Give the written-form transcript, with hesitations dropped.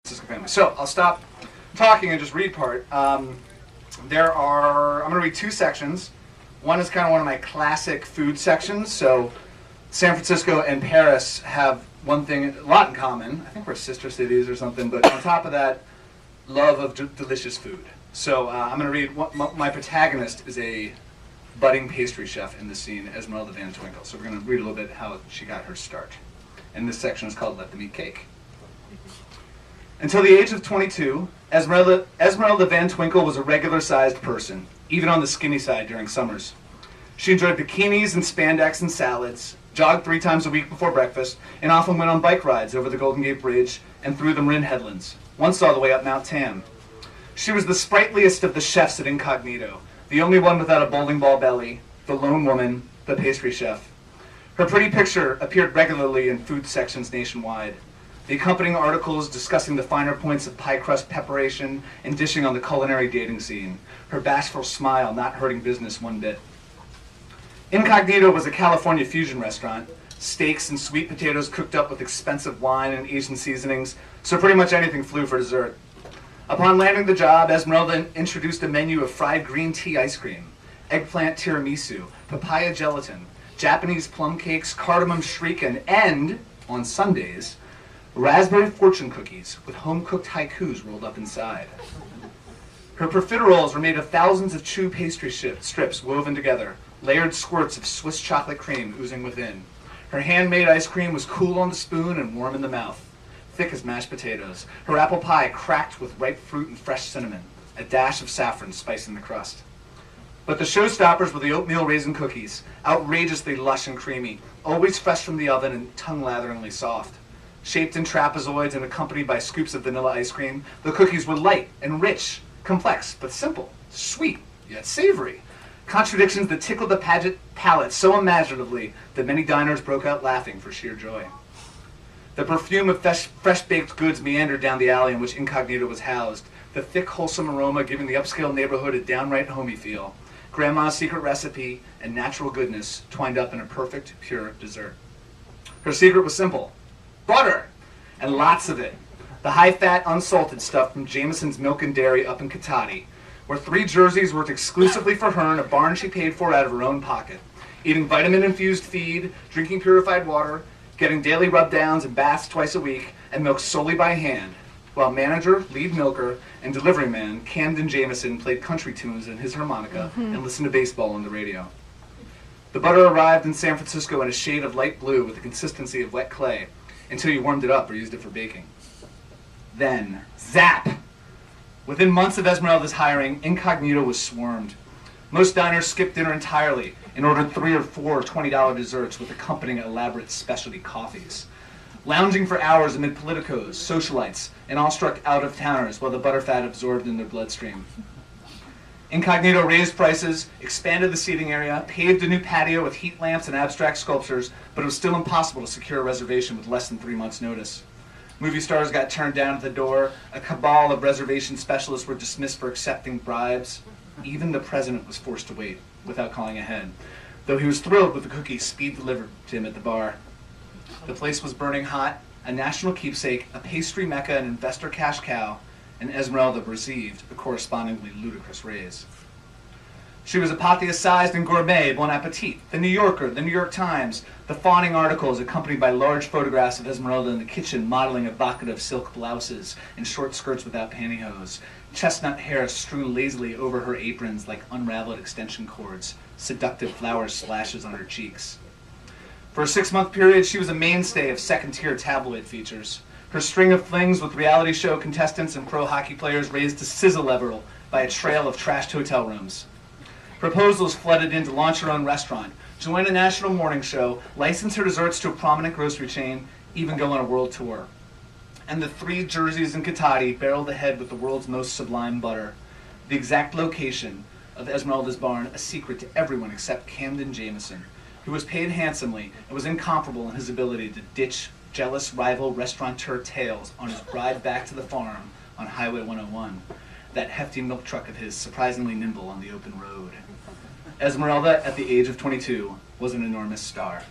family. So I'll stop talking and just read part. I'm going to read two sections. One is kind of one of my classic food sections. So San Francisco and Paris have one thing, a lot in common. I think we're sister cities or something, but on top of that, love of delicious food. So I'm going to read, my protagonist is a budding pastry chef in the scene, Esmerelda Van Twinkle. So we're going to read a little bit how she got her start. And this section is called Let Them Eat Cake. Until the age of 22, Esmerelda Van Twinkle was a regular-sized person, even on the skinny side during summers. She enjoyed bikinis and spandex and salads, jogged 3 times a week before breakfast, and often went on bike rides over the Golden Gate Bridge and through the Marin Headlands, once all the way up Mount Tam. She was the sprightliest of the chefs at Incognito, the only one without a bowling ball belly, the lone woman, the pastry chef. Her pretty picture appeared regularly in food sections nationwide. The accompanying articles discussing the finer points of pie crust preparation and dishing on the culinary dating scene, her bashful smile not hurting business one bit. Incognito was a California fusion restaurant, steaks and sweet potatoes cooked up with expensive wine and Asian seasonings, so pretty much anything flew for dessert. Upon landing the job, Esmerelda introduced a menu of fried green tea ice cream, eggplant tiramisu, papaya gelatin, Japanese plum cakes, cardamom shriekin, and, on Sundays, raspberry fortune cookies with home-cooked haikus rolled up inside. Her profiteroles were made of thousands of chew pastry strips woven together, layered squirts of Swiss chocolate cream oozing within. Her handmade ice cream was cool on the spoon and warm in the mouth, thick as mashed potatoes. Her apple pie cracked with ripe fruit and fresh cinnamon, a dash of saffron spicing the crust. But the showstoppers were the oatmeal raisin cookies, outrageously lush and creamy, always fresh from the oven and tongue-latheringly soft. Shaped in trapezoids and accompanied by scoops of vanilla ice cream, the cookies were light and rich, complex but simple, sweet yet savory. Contradictions that tickled the palate so imaginatively that many diners broke out laughing for sheer joy. The perfume of fresh-baked goods meandered down the alley in which Incognito was housed, the thick, wholesome aroma giving the upscale neighborhood a downright homey feel. Grandma's secret recipe and natural goodness twined up in a perfect, pure dessert. Her secret was simple. Butter! And lots of it. The high-fat, unsalted stuff from Jameson's Milk and Dairy up in Cotati, where 3 jerseys worked exclusively for her in a barn she paid for out of her own pocket, eating vitamin-infused feed, drinking purified water, getting daily rub-downs and baths twice a week, and milked solely by hand, while manager, lead milker, and delivery man Camden Jameson played country tunes in his harmonica and listened to baseball on the radio. The butter arrived in San Francisco in a shade of light blue with the consistency of wet clay, until you warmed it up or used it for baking. Then, zap! Within months of Esmerelda's hiring, Incognito was swarmed. Most diners skipped dinner entirely and ordered 3 or 4 $20 desserts with accompanying elaborate specialty coffees. Lounging for hours amid politicos, socialites, and awestruck out-of-towners while the butterfat absorbed in their bloodstream. Incognito raised prices, expanded the seating area, paved a new patio with heat lamps and abstract sculptures, but it was still impossible to secure a reservation with less than 3 months' notice. Movie stars got turned down at the door, a cabal of reservation specialists were dismissed for accepting bribes. Even the president was forced to wait, without calling ahead, though he was thrilled with the cookies speed delivered to him at the bar. The place was burning hot, a national keepsake, a pastry mecca, an investor cash cow, and Esmerelda received a correspondingly ludicrous raise. She was apotheosized in Gourmet, Bon Appetit, The New Yorker, The New York Times, the fawning articles accompanied by large photographs of Esmerelda in the kitchen modeling evocative silk blouses and short skirts without pantyhose, chestnut hair strewn lazily over her aprons like unraveled extension cords, seductive flower slashes on her cheeks. For a 6-month period, she was a mainstay of second-tier tabloid features. Her string of flings with reality show contestants and pro hockey players raised to sizzle level by a trail of trashed hotel rooms. Proposals flooded in to launch her own restaurant, join a national morning show, license her desserts to a prominent grocery chain, even go on a world tour. And the 3 jerseys in Cotati barreled ahead with the world's most sublime butter. The exact location of Esmerelda's barn, a secret to everyone except Camden Jameson, who was paid handsomely and was incomparable in his ability to ditch jealous rival restaurateur tales on his ride back to the farm on Highway 101, that hefty milk truck of his surprisingly nimble on the open road. Esmerelda, at the age of 22, was an enormous star.